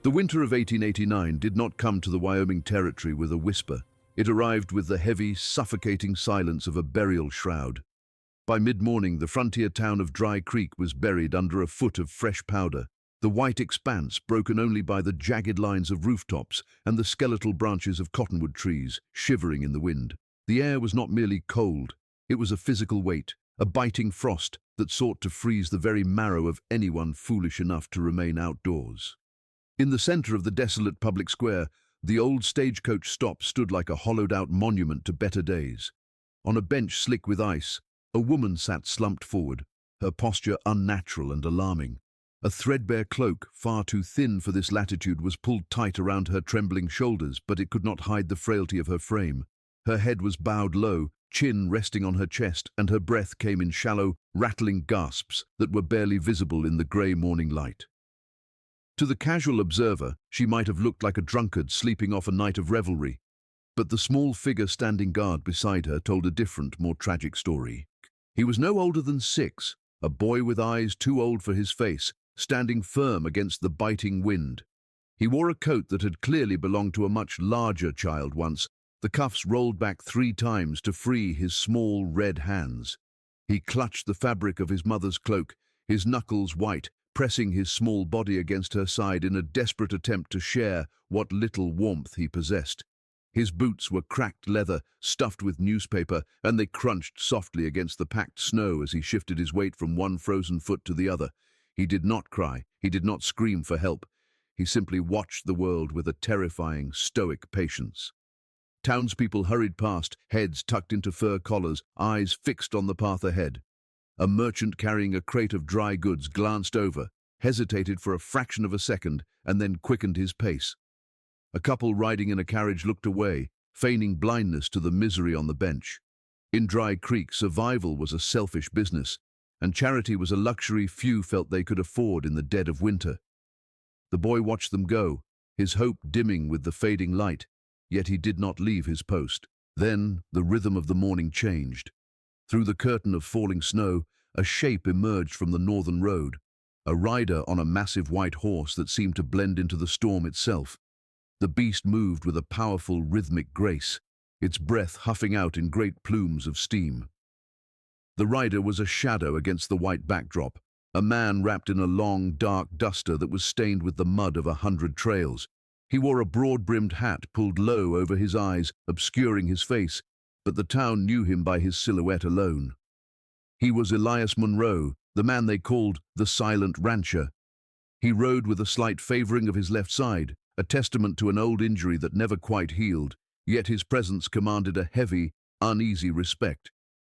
The winter of 1889 did not come to the Wyoming Territory with a whisper. It arrived with the heavy, suffocating silence of a burial shroud. By mid-morning, the frontier town of Dry Creek was buried under a foot of fresh powder, the white expanse broken only by the jagged lines of rooftops and the skeletal branches of cottonwood trees shivering in the wind. The air was not merely cold, it was a physical weight, a biting frost that sought to freeze the very marrow of anyone foolish enough to remain outdoors. In the center of the desolate public square, the old stagecoach stop stood like a hollowed-out monument to better days. On a bench slick with ice, a woman sat slumped forward, her posture unnatural and alarming. A threadbare cloak, far too thin for this latitude, was pulled tight around her trembling shoulders, but it could not hide the frailty of her frame. Her head was bowed low, chin resting on her chest, and her breath came in shallow, rattling gasps that were barely visible in the grey morning light. To the casual observer, she might have looked like a drunkard sleeping off a night of revelry, but the small figure standing guard beside her told a different, more tragic story. He was no older than 6, a boy with eyes too old for his face, standing firm against the biting wind. He wore a coat that had clearly belonged to a much larger child once, the cuffs rolled back 3 times to free his small red hands. He clutched the fabric of his mother's cloak, his knuckles white, pressing his small body against her side in a desperate attempt to share what little warmth he possessed. His boots were cracked leather, stuffed with newspaper, and they crunched softly against the packed snow as he shifted his weight from one frozen foot to the other. He did not cry, he did not scream for help. He simply watched the world with a terrifying, stoic patience. Townspeople hurried past, heads tucked into fur collars, eyes fixed on the path ahead. A merchant carrying a crate of dry goods glanced over, hesitated for a fraction of a second, and then quickened his pace. A couple riding in a carriage looked away, feigning blindness to the misery on the bench. In Dry Creek, survival was a selfish business, and charity was a luxury few felt they could afford in the dead of winter. The boy watched them go, his hope dimming with the fading light, yet he did not leave his post. Then the rhythm of the morning changed. Through the curtain of falling snow, a shape emerged from the northern road, a rider on a massive white horse that seemed to blend into the storm itself. The beast moved with a powerful rhythmic grace, its breath huffing out in great plumes of steam. The rider was a shadow against the white backdrop, a man wrapped in a long, dark duster that was stained with the mud of 100 trails. He wore a broad-brimmed hat pulled low over his eyes, obscuring his face, but the town knew him by his silhouette alone. He was Elias Monroe, the man they called the Silent Rancher. He rode with a slight favoring of his left side, a testament to an old injury that never quite healed, yet his presence commanded a heavy, uneasy respect.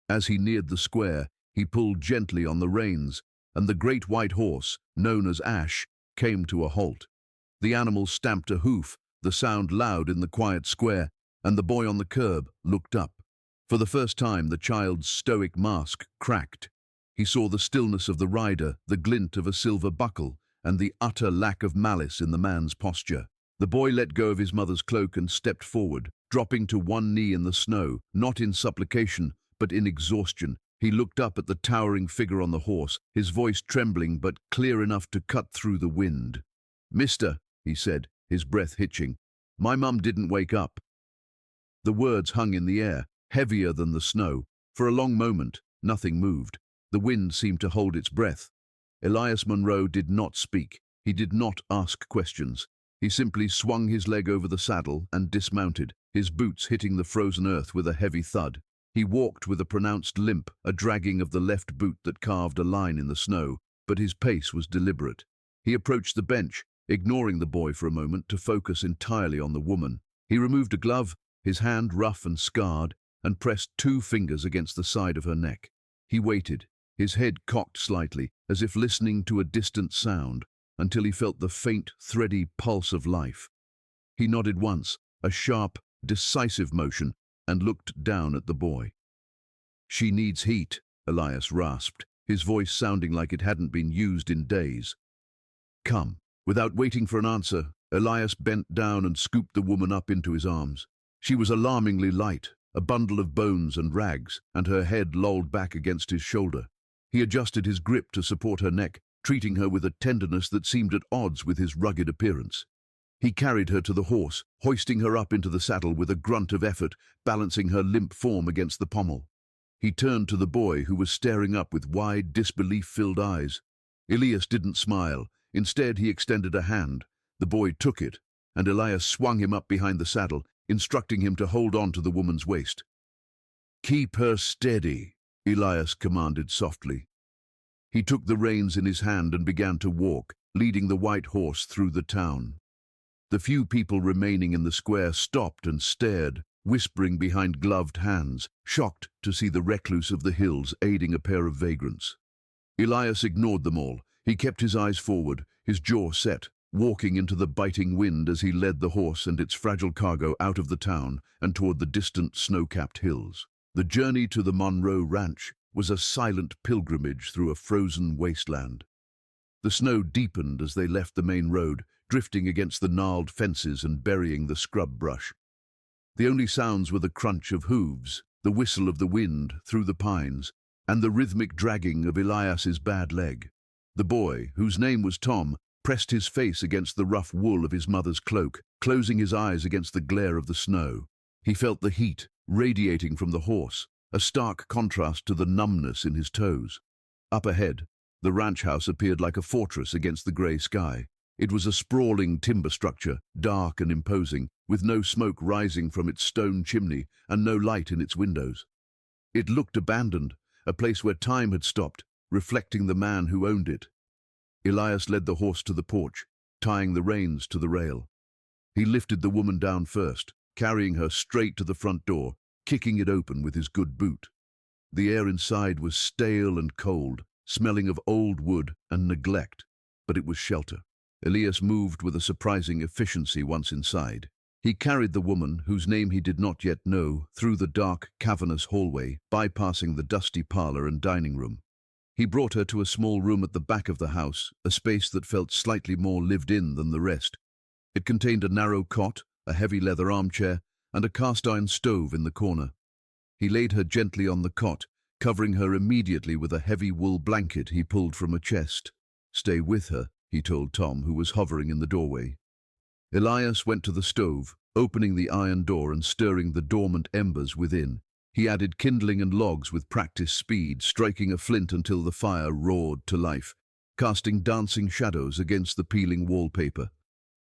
As he neared the square, he pulled gently on the reins, and the great white horse, known as Ash, came to a halt. The animal stamped a hoof, the sound loud in the quiet square, and the boy on the curb looked up. For the first time, the child's stoic mask cracked. He saw the stillness of the rider, the glint of a silver buckle, and the utter lack of malice in the man's posture. The boy let go of his mother's cloak and stepped forward, dropping to one knee in the snow, not in supplication, but in exhaustion. He looked up at the towering figure on the horse, his voice trembling but clear enough to cut through the wind. "Mister," he said, his breath hitching, "my mum didn't wake up." The words hung in the air, heavier than the snow. For a long moment, nothing moved. The wind seemed to hold its breath. Elias Monroe did not speak. He did not ask questions. He simply swung his leg over the saddle and dismounted, his boots hitting the frozen earth with a heavy thud. He walked with a pronounced limp, a dragging of the left boot that carved a line in the snow, but his pace was deliberate. He approached the bench, ignoring the boy for a moment to focus entirely on the woman. He removed a glove, his hand rough and scarred, and pressed 2 fingers against the side of her neck. He waited, his head cocked slightly, as if listening to a distant sound, until he felt the faint, thready pulse of life. He nodded once, a sharp, decisive motion, and looked down at the boy. "She needs heat," Elias rasped, his voice sounding like it hadn't been used in days. "Come." Without waiting for an answer, Elias bent down and scooped the woman up into his arms. She was alarmingly light, a bundle of bones and rags, and her head lolled back against his shoulder. He adjusted his grip to support her neck, treating her with a tenderness that seemed at odds with his rugged appearance. He carried her to the horse, hoisting her up into the saddle with a grunt of effort, balancing her limp form against the pommel. He turned to the boy, who was staring up with wide, disbelief-filled eyes. Elias didn't smile. Instead, he extended a hand. The boy took it, and Elias swung him up behind the saddle, instructing him to hold on to the woman's waist. "Keep her steady," Elias commanded softly. He took the reins in his hand and began to walk, leading the white horse through the town. The few people remaining in the square stopped and stared, whispering behind gloved hands, shocked to see the recluse of the hills aiding a pair of vagrants. Elias ignored them all. He kept his eyes forward, his jaw set, walking into the biting wind as he led the horse and its fragile cargo out of the town and toward the distant snow-capped hills. The journey to the Monroe ranch was a silent pilgrimage through a frozen wasteland. The snow deepened as they left the main road, drifting against the gnarled fences and burying the scrub brush. The only sounds were the crunch of hooves, the whistle of the wind through the pines, and the rhythmic dragging of Elias's bad leg. The boy, whose name was Tom, pressed his face against the rough wool of his mother's cloak, closing his eyes against the glare of the snow. He felt the heat radiating from the horse, a stark contrast to the numbness in his toes. Up ahead, the ranch house appeared like a fortress against the grey sky. It was a sprawling timber structure, dark and imposing, with no smoke rising from its stone chimney and no light in its windows. It looked abandoned, a place where time had stopped, reflecting the man who owned it. Elias led the horse to the porch, tying the reins to the rail. He lifted the woman down first, carrying her straight to the front door, kicking it open with his good boot. The air inside was stale and cold, smelling of old wood and neglect, but it was shelter. Elias moved with a surprising efficiency once inside. He carried the woman, whose name he did not yet know, through the dark, cavernous hallway, bypassing the dusty parlor and dining room. He brought her to a small room at the back of the house, a space that felt slightly more lived in than the rest. It contained a narrow cot, a heavy leather armchair, and a cast-iron stove in the corner. He laid her gently on the cot, covering her immediately with a heavy wool blanket he pulled from a chest. "Stay with her," he told Tom, who was hovering in the doorway. Elias went to the stove, opening the iron door and stirring the dormant embers within. He added kindling and logs with practiced speed, striking a flint until the fire roared to life, casting dancing shadows against the peeling wallpaper.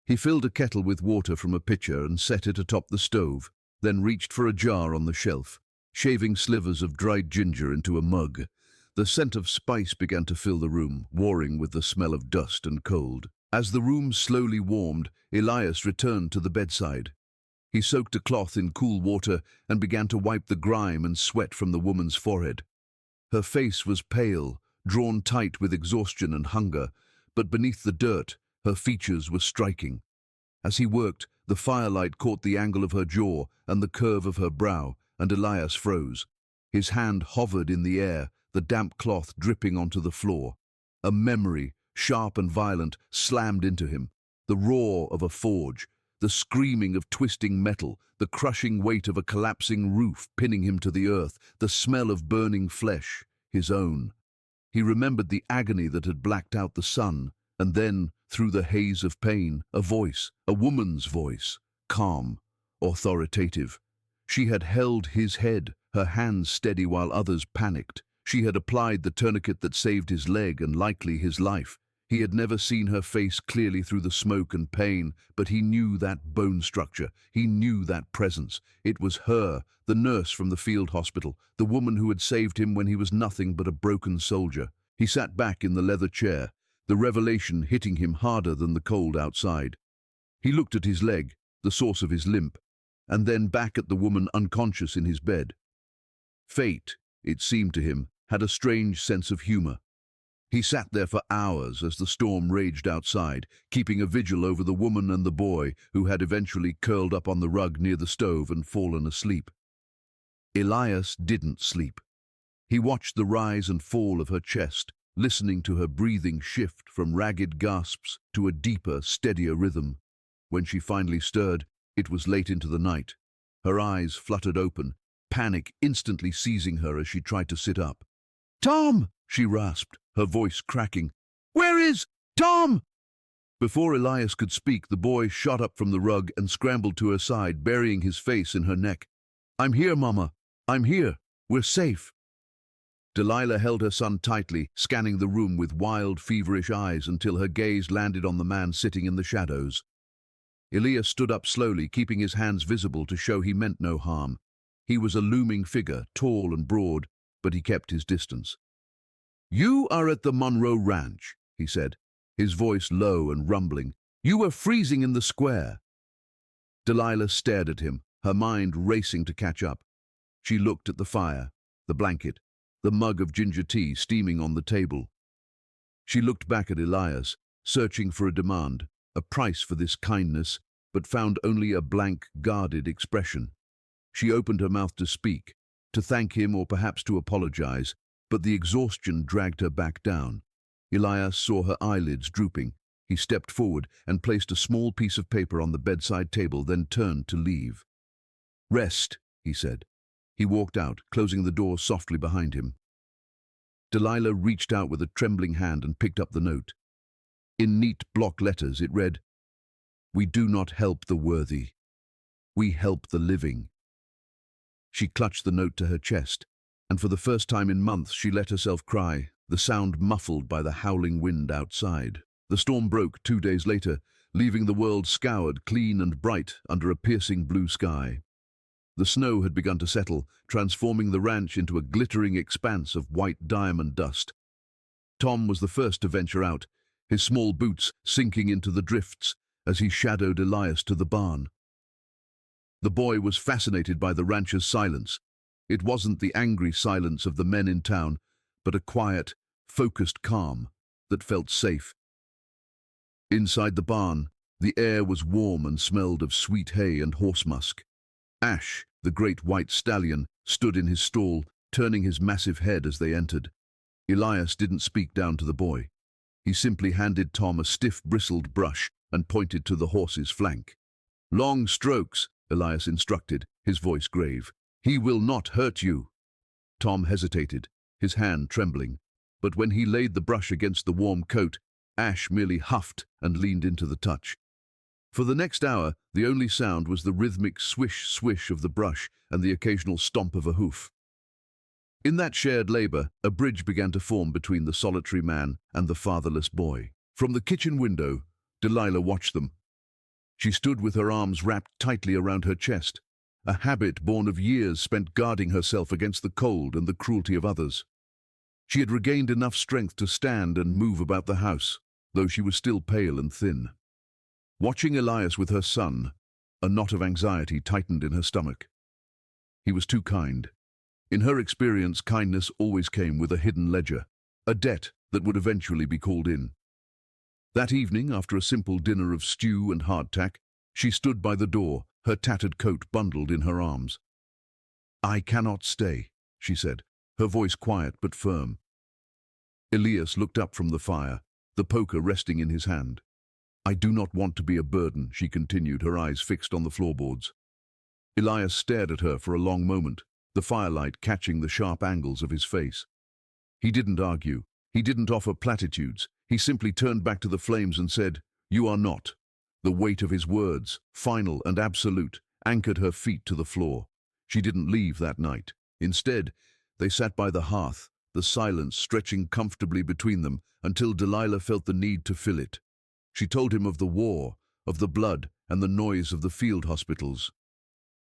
He filled a kettle with water from a pitcher and set it atop the stove, then reached for a jar on the shelf, shaving slivers of dried ginger into a mug. The scent of spice began to fill the room, warring with the smell of dust and cold. As the room slowly warmed, Elias returned to the bedside. He soaked a cloth in cool water and began to wipe the grime and sweat from the woman's forehead. Her face was pale, drawn tight with exhaustion and hunger, but beneath the dirt, her features were striking. As he worked, the firelight caught the angle of her jaw and the curve of her brow, and Elias froze. His hand hovered in the air, the damp cloth dripping onto the floor. A memory, sharp and violent, slammed into him. The roar of a forge, the screaming of twisting metal, the crushing weight of a collapsing roof pinning him to the earth, the smell of burning flesh, his own. He remembered the agony that had blacked out the sun, and then, through the haze of pain, a voice, a woman's voice, calm, authoritative. She had held his head, her hands steady while others panicked. She had applied the tourniquet that saved his leg and likely his life. He had never seen her face clearly through the smoke and pain, but he knew that bone structure. He knew that presence. It was her, the nurse from the field hospital, the woman who had saved him when he was nothing but a broken soldier. He sat back in the leather chair, the revelation hitting him harder than the cold outside. He looked at his leg, the source of his limp, and then back at the woman unconscious in his bed. Fate, it seemed to him, had a strange sense of humor. He sat there for hours as the storm raged outside, keeping a vigil over the woman and the boy who had eventually curled up on the rug near the stove and fallen asleep. Elias didn't sleep. He watched the rise and fall of her chest, listening to her breathing shift from ragged gasps to a deeper, steadier rhythm. When she finally stirred, it was late into the night. Her eyes fluttered open, panic instantly seizing her as she tried to sit up. "Tom!" she rasped, her voice cracking. "Where is Tom?" Before Elias could speak, the boy shot up from the rug and scrambled to her side, burying his face in her neck. "I'm here, Mama. I'm here. We're safe." Delilah held her son tightly, scanning the room with wild, feverish eyes until her gaze landed on the man sitting in the shadows. Elias stood up slowly, keeping his hands visible to show he meant no harm. He was a looming figure, tall and broad, but he kept his distance. "You are at the Monroe Ranch," he said, his voice low and rumbling. "You were freezing in the square." Delilah stared at him, her mind racing to catch up. She looked at the fire, the blanket, the mug of ginger tea steaming on the table. She looked back at Elias, searching for a demand, a price for this kindness, but found only a blank, guarded expression. She opened her mouth to speak, to thank him or perhaps to apologize, but the exhaustion dragged her back down. Elias saw her eyelids drooping. He stepped forward and placed a small piece of paper on the bedside table, then turned to leave. "Rest," he said. He walked out, closing the door softly behind him. Delilah reached out with a trembling hand and picked up the note. In neat block letters it read, "We do not help the worthy. We help the living." She clutched the note to her chest, and for the first time in months she let herself cry, the sound muffled by the howling wind outside. The storm broke 2 days later, leaving the world scoured, clean and bright under a piercing blue sky. The snow had begun to settle, transforming the ranch into a glittering expanse of white diamond dust. Tom was the first to venture out, his small boots sinking into the drifts as he shadowed Elias to the barn. The boy was fascinated by the rancher's silence. It wasn't the angry silence of the men in town, but a quiet, focused calm that felt safe. Inside the barn, the air was warm and smelled of sweet hay and horse musk. Ash, the great white stallion, stood in his stall, turning his massive head as they entered. Elias didn't speak down to the boy. He simply handed Tom a stiff, bristled brush and pointed to the horse's flank. "Long strokes," Elias instructed, his voice grave. "He will not hurt you." Tom hesitated, his hand trembling, but when he laid the brush against the warm coat, Ash merely huffed and leaned into the touch. For the next hour, the only sound was the rhythmic swish-swish of the brush and the occasional stomp of a hoof. In that shared labor, a bridge began to form between the solitary man and the fatherless boy. From the kitchen window, Delilah watched them. She stood with her arms wrapped tightly around her chest, a habit born of years spent guarding herself against the cold and the cruelty of others. She had regained enough strength to stand and move about the house, though she was still pale and thin. Watching Elias with her son, a knot of anxiety tightened in her stomach. He was too kind. In her experience, kindness always came with a hidden ledger, a debt that would eventually be called in. That evening, after a simple dinner of stew and hardtack, she stood by the door, her tattered coat bundled in her arms. "I cannot stay," she said, her voice quiet but firm. Elias looked up from the fire, the poker resting in his hand. "I do not want to be a burden," she continued, her eyes fixed on the floorboards. Elias stared at her for a long moment, the firelight catching the sharp angles of his face. He didn't argue. He didn't offer platitudes. He simply turned back to the flames and said, "You are not." The weight of his words, final and absolute, anchored her feet to the floor. She didn't leave that night. Instead, they sat by the hearth, the silence stretching comfortably between them until Delilah felt the need to fill it. She told him of the war, of the blood, and the noise of the field hospitals.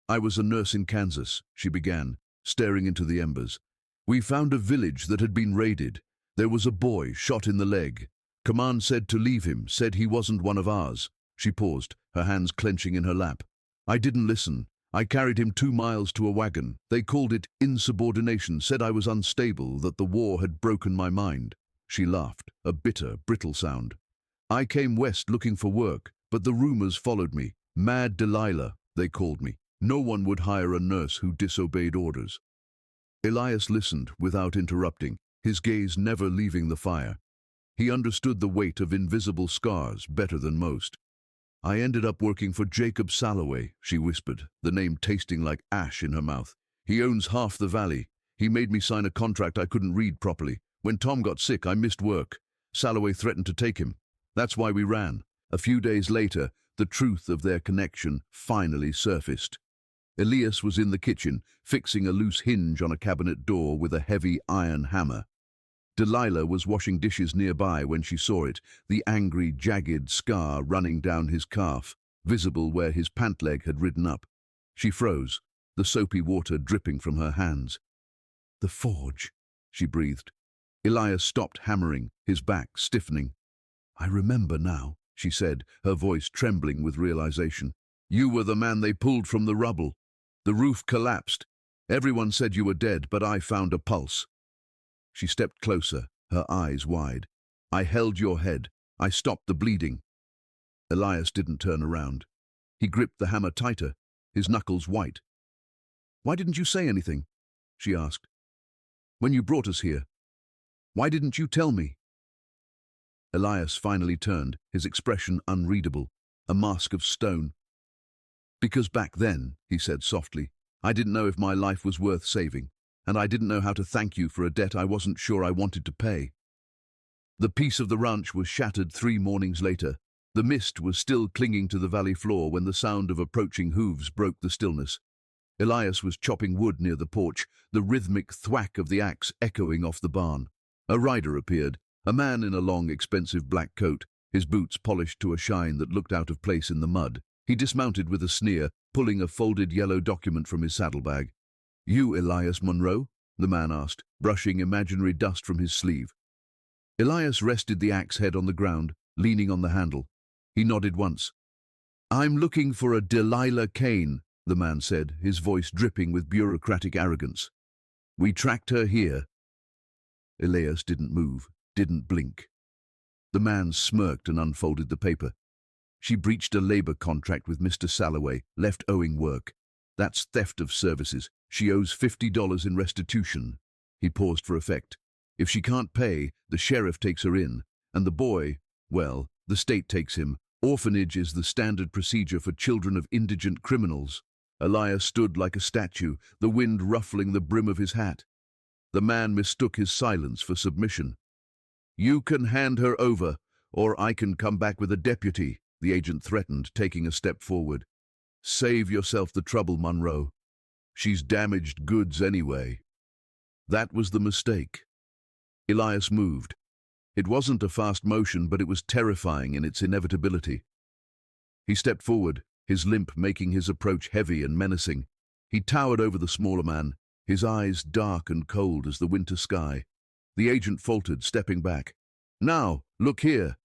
"I was a nurse in Kansas," she began, staring into the embers. "We found a village that had been raided. There was a boy shot in the leg. Command said to leave him, said he wasn't one of ours." She paused, her hands clenching in her lap. "I didn't listen. I carried him 2 miles to a wagon. They called it insubordination, said I was unstable, that the war had broken my mind." She laughed, a bitter, brittle sound. "I came west looking for work, but the rumors followed me. Mad Delilah, they called me. No one would hire a nurse who disobeyed orders." Elias listened without interrupting, his gaze never leaving the fire. He understood the weight of invisible scars better than most. "I ended up working for Jacob Salloway," she whispered, the name tasting like ash in her mouth. "He owns half the valley. He made me sign a contract I couldn't read properly. When Tom got sick, I missed work. Salloway threatened to take him. That's why we ran. A few days later, the truth of their connection finally surfaced. Elias was in the kitchen, fixing a loose hinge on a cabinet door with a heavy iron hammer. Delilah was washing dishes nearby when she saw it, the angry, jagged scar running down his calf, visible where his pant leg had ridden up. She froze, the soapy water dripping from her hands. "The forge," she breathed. Elias stopped hammering, his back stiffening. "I remember now," she said, her voice trembling with realization. "You were the man they pulled from the rubble. The roof collapsed. Everyone said you were dead, but I found a pulse." She stepped closer, her eyes wide. "I held your head. I stopped the bleeding." Elias didn't turn around. He gripped the hammer tighter, his knuckles white. "Why didn't you say anything?" she asked. "When you brought us here, why didn't you tell me?" Elias finally turned, his expression unreadable, a mask of stone. "Because back then," he said softly, "I didn't know if my life was worth saving, and I didn't know how to thank you for a debt I wasn't sure I wanted to pay." The peace of the ranch was shattered 3 mornings later. The mist was still clinging to the valley floor when the sound of approaching hooves broke the stillness. Elias was chopping wood near the porch, the rhythmic thwack of the axe echoing off the barn. A rider appeared, a man in a long, expensive black coat, his boots polished to a shine that looked out of place in the mud. He dismounted with a sneer, pulling a folded yellow document from his saddlebag. "You Elias Monroe?" the man asked, brushing imaginary dust from his sleeve. Elias rested the axe head on the ground, leaning on the handle. He nodded once. "I'm looking for a Delilah Kane," the man said, his voice dripping with bureaucratic arrogance. "We tracked her here." Elias didn't move, didn't blink. The man smirked and unfolded the paper. "She breached a labor contract with Mr. Salloway, left owing work. That's theft of services. She owes $50 in restitution." He paused for effect. "If she can't pay, the sheriff takes her in, and the boy, well, the state takes him. Orphanage is the standard procedure for children of indigent criminals." Elias stood like a statue, the wind ruffling the brim of his hat. The man mistook his silence for submission. "You can hand her over, or I can come back with a deputy," the agent threatened, taking a step forward. "Save yourself the trouble, Monroe. She's damaged goods anyway." That was the mistake. Elias moved. It wasn't a fast motion, but it was terrifying in its inevitability. He stepped forward, his limp making his approach heavy and menacing. He towered over the smaller man, his eyes dark and cold as the winter sky. The agent faltered, stepping back. "Now, look here."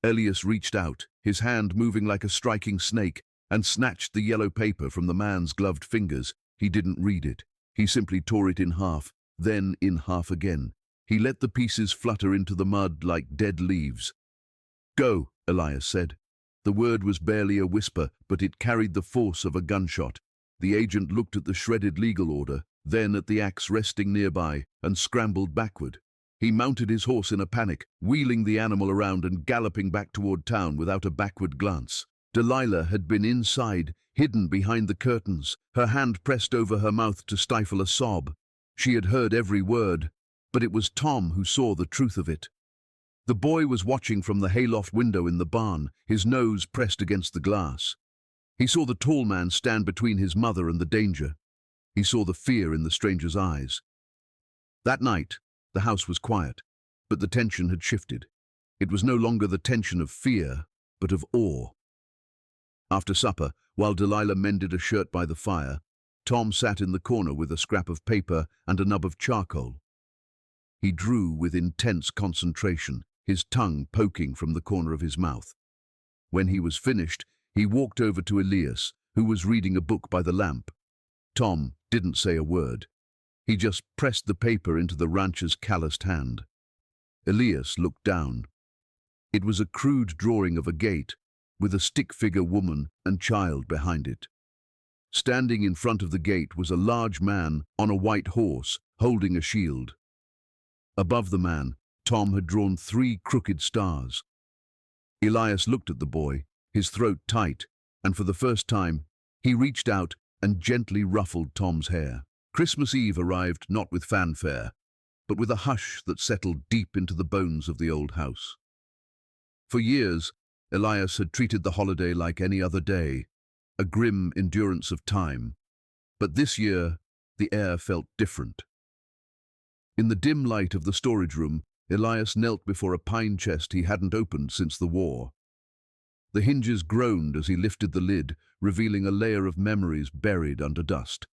Elias reached out, his hand moving like a striking snake, and snatched the yellow paper from the man's gloved fingers. He didn't read it. He simply tore it in half, then in half again. He let the pieces flutter into the mud like dead leaves. "Go," Elias said. The word was barely a whisper, but it carried the force of a gunshot. The agent looked at the shredded legal order, then at the axe resting nearby, and scrambled backward. He mounted his horse in a panic, wheeling the animal around and galloping back toward town without a backward glance. Delilah had been inside, hidden behind the curtains, her hand pressed over her mouth to stifle a sob. She had heard every word, but it was Tom who saw the truth of it. The boy was watching from the hayloft window in the barn, his nose pressed against the glass. He saw the tall man stand between his mother and the danger. He saw the fear in the stranger's eyes. That night, the house was quiet, but the tension had shifted. It was no longer the tension of fear, but of awe. After supper, while Delilah mended a shirt by the fire, Tom sat in the corner with a scrap of paper and a nub of charcoal. He drew with intense concentration, his tongue poking from the corner of his mouth. When he was finished, he walked over to Elias, who was reading a book by the lamp. Tom didn't say a word. He just pressed the paper into the rancher's calloused hand. Elias looked down. It was a crude drawing of a gate, with a stick-figure woman and child behind it. Standing in front of the gate was a large man on a white horse, holding a shield. Above the man, Tom had drawn 3 crooked stars. Elias looked at the boy, his throat tight, and for the first time, he reached out and gently ruffled Tom's hair. Christmas Eve arrived not with fanfare, but with a hush that settled deep into the bones of the old house. For years, Elias had treated the holiday like any other day, a grim endurance of time. But this year, the air felt different. In the dim light of the storage room, Elias knelt before a pine chest he hadn't opened since the war. The hinges groaned as he lifted the lid, revealing a layer of memories buried under dust.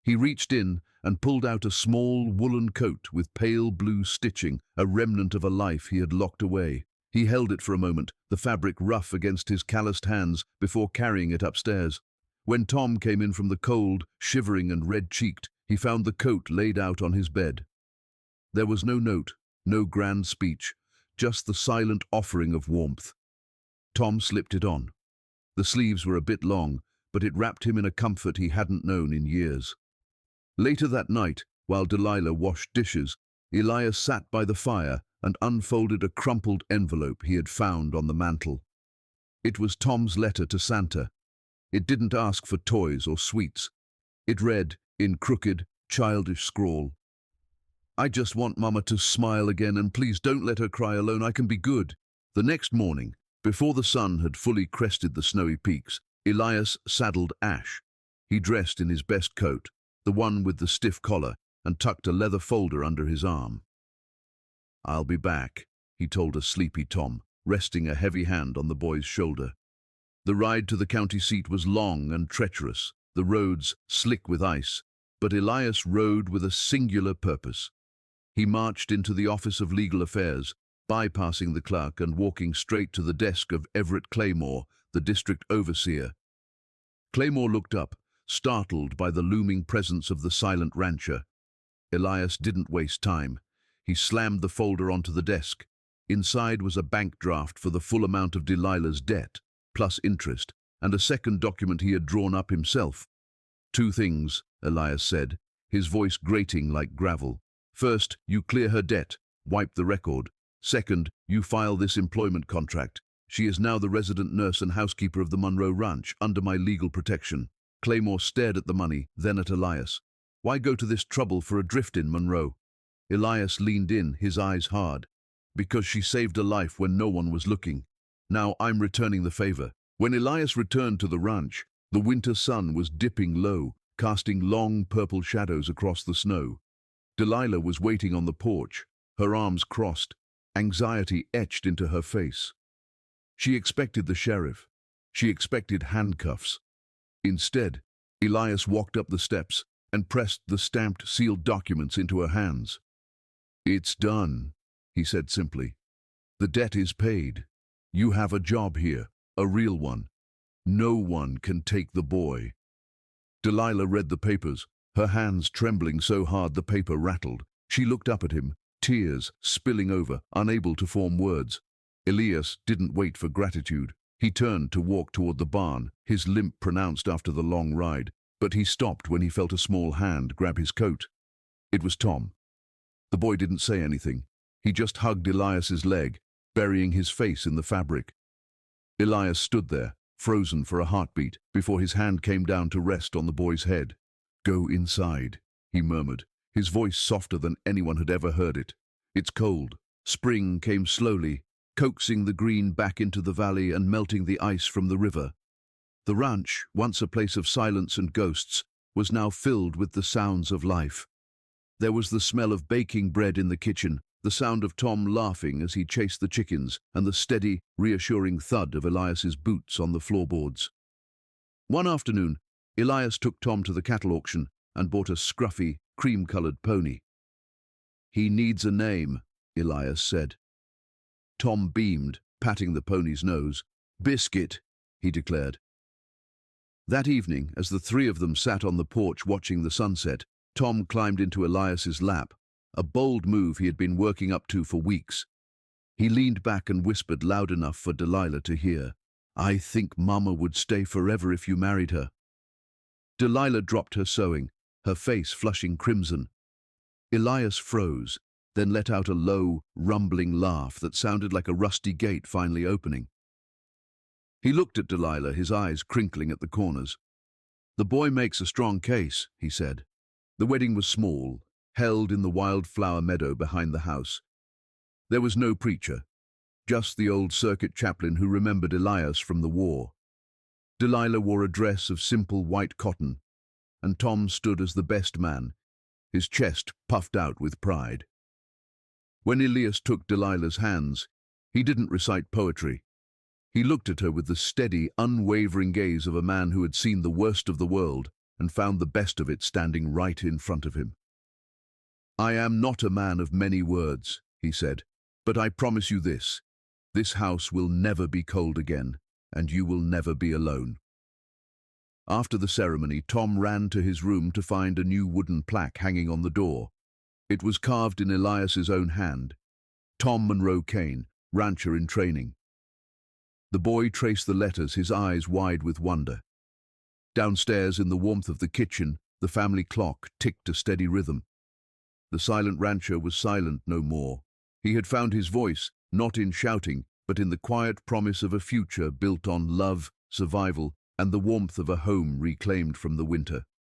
He reached in and pulled out a small woolen coat with pale blue stitching, a remnant of a life he had locked away. He held it for a moment, the fabric rough against his calloused hands, before carrying it upstairs. When Tom came in from the cold, shivering and red-cheeked, he found the coat laid out on his bed. There was no note, no grand speech, just the silent offering of warmth. Tom slipped it on. The sleeves were a bit long, but it wrapped him in a comfort he hadn't known in years. Later that night, while Delilah washed dishes, Elias sat by the fire and unfolded a crumpled envelope he had found on the mantel. It was Tom's letter to Santa. It didn't ask for toys or sweets. It read, in crooked, childish scrawl, "I just want Mama to smile again, and please don't let her cry alone. I can be good." The next morning, before the sun had fully crested the snowy peaks, Elias saddled Ash. He dressed in his best coat, the one with the stiff collar, and tucked a leather folder under his arm. "I'll be back," he told a sleepy Tom, resting a heavy hand on the boy's shoulder. The ride to the county seat was long and treacherous, the roads slick with ice, but Elias rode with a singular purpose. He marched into the Office of Legal Affairs, bypassing the clerk and walking straight to the desk of Everett Claymore, the district overseer. Claymore looked up, startled by the looming presence of the silent rancher. Elias didn't waste time. He slammed the folder onto the desk. Inside was a bank draft for the full amount of Delilah's debt, plus interest, and a second document he had drawn up himself. "Two things," Elias said, his voice grating like gravel. "First, you clear her debt, wipe the record. Second, you file this employment contract. She is now the resident nurse and housekeeper of the Monroe Ranch, under my legal protection." Claymore stared at the money, then at Elias. "Why go to this trouble for a drift-in, Monroe?" Elias leaned in, his eyes hard. "Because she saved a life when no one was looking. Now I'm returning the favor." When Elias returned to the ranch, the winter sun was dipping low, casting long purple shadows across the snow. Delilah was waiting on the porch, her arms crossed, anxiety etched into her face. She expected the sheriff. She expected handcuffs. Instead, Elias walked up the steps and pressed the stamped, sealed documents into her hands. "It's done," he said simply. "The debt is paid. You have a job here, a real one. No one can take the boy." Delilah read the papers, her hands trembling so hard the paper rattled. She looked up at him, tears spilling over, unable to form words. Elias didn't wait for gratitude. He turned to walk toward the barn, his limp pronounced after the long ride, but he stopped when he felt a small hand grab his coat. It was Tom. The boy didn't say anything. He just hugged Elias's leg, burying his face in the fabric. Elias stood there, frozen for a heartbeat, before his hand came down to rest on the boy's head. "Go inside," he murmured, his voice softer than anyone had ever heard it. "It's cold." Spring came slowly, coaxing the green back into the valley and melting the ice from the river. The ranch, once a place of silence and ghosts, was now filled with the sounds of life. There was the smell of baking bread in the kitchen, the sound of Tom laughing as he chased the chickens, and the steady, reassuring thud of Elias's boots on the floorboards. One afternoon, Elias took Tom to the cattle auction and bought a scruffy, cream-colored pony. "He needs a name," Elias said. Tom beamed, patting the pony's nose. "Biscuit," he declared. That evening, as the three of them sat on the porch watching the sunset, Tom climbed into Elias's lap, a bold move he had been working up to for weeks. He leaned back and whispered loud enough for Delilah to hear, "I think Mama would stay forever if you married her." Delilah dropped her sewing, her face flushing crimson. Elias froze, then let out a low, rumbling laugh that sounded like a rusty gate finally opening. He looked at Delilah, his eyes crinkling at the corners. "The boy makes a strong case," he said. The wedding was small, held in the wildflower meadow behind the house. There was no preacher. just the old circuit chaplain who remembered Elias from the war. Delilah wore a dress of simple white cotton, and Tom stood as the best man, his chest puffed out with pride. When Elias took Delilah's hands, he didn't recite poetry. He looked at her with the steady, unwavering gaze of a man who had seen the worst of the world and found the best of it standing right in front of him. "I am not a man of many words," he said, "but I promise you this house will never be cold again, and you will never be alone." After the ceremony, Tom ran to his room to find a new wooden plaque hanging on the door. It was carved in Elias's own hand. Tom Monroe Kane, rancher in training. The boy traced the letters, his eyes wide with wonder. Downstairs, in the warmth of the kitchen, the family clock ticked a steady rhythm. The silent rancher was silent no more. He had found his voice, not in shouting, but in the quiet promise of a future built on love, survival, and the warmth of a home reclaimed from the winter.